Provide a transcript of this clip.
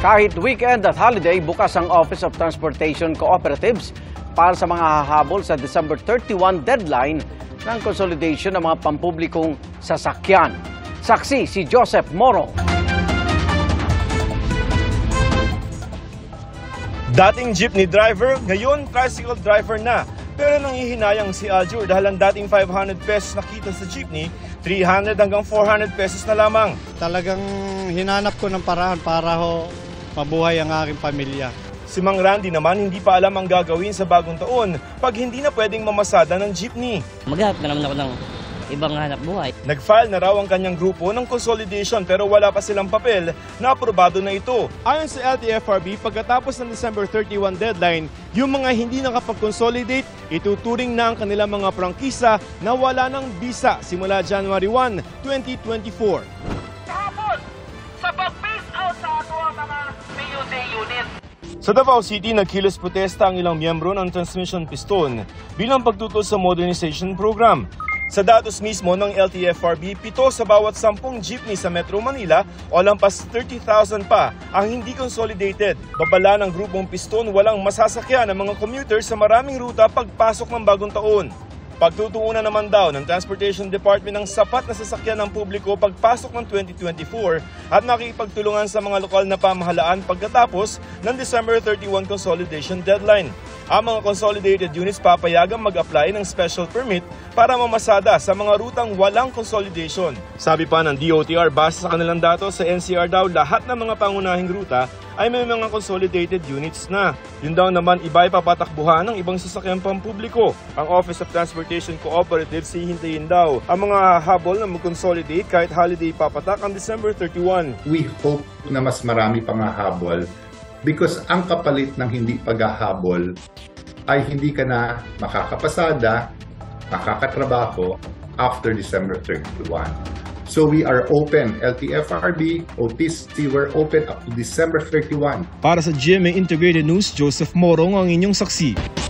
Kahit weekend at holiday, bukas ang Office of Transportation Cooperatives para sa mga hahabol sa December 31 deadline ng consolidation ng mga pampublikong sasakyan. Saksi si Joseph Moro. Dating jeepney driver, ngayon tricycle driver na. Pero nanghihinayang si Aljur dahil ang dating 500 pesos na kita sa jeepney, 300 hanggang 400 pesos na lamang. Talagang hinanap ko ng paraan para mabuhay ang aking pamilya. Si Mang Randy naman hindi pa alam ang gagawin sa bagong taon pag hindi na pwedeng mamasada ng jeepney. Maghanap na naman ako ng ibang hanap buhay. Nag-file na raw ang kanyang grupo ng consolidation pero wala pa silang papel na aprobado na ito. Ayon sa LTFRB, pagkatapos ng December 31 deadline, yung mga hindi nakapag-consolidate, ituturing na ang kanilang mga prangkisa na wala ng bisa simula January 1, 2024. Kahapon, sa pag-phase out sa ato ang mga PUC unit. Sa Davao City, nagkilos protesta ang ilang miyembro ng Transmission Piston bilang pagtutol sa modernization program. Sa datos mismo ng LTFRB, 7 sa bawat 10 jeepney sa Metro Manila o lampas 30,000 pa ang hindi consolidated. Babala ng grupong Piston, walang masasakyan ng mga commuter sa maraming ruta pagpasok ng bagong taon. Pagtutuunan naman daw ng Transportation Department ng sapat na sasakyan ng publiko pagpasok ng 2024 at makikipagtulungan sa mga lokal na pamahalaan pagkatapos ng December 31 consolidation deadline. Ang mga consolidated units papayagang mag-apply ng special permit para mamasada sa mga rutang walang consolidation. Sabi pa ng DOTR, base sa kanilang datos sa NCR daw, lahat ng mga pangunahing ruta ay may mga consolidated units na. Yun daw naman iba ipapatakbuhan ng ibang sasakyang pampubliko. Ang Office of Transportation Cooperatives hihintayin daw ang mga habol na mag-consolidate kahit holiday papatak ang December 31. We hope na mas marami pang hahabol because ang kapalit ng hindi paghahabol ay hindi ka na makakapasada, makakatrabaho after December 31. So we are open, LTFRB, OTC, we're open up to December 31. Para sa GMA Integrated News, Joseph Morong ang inyong saksi.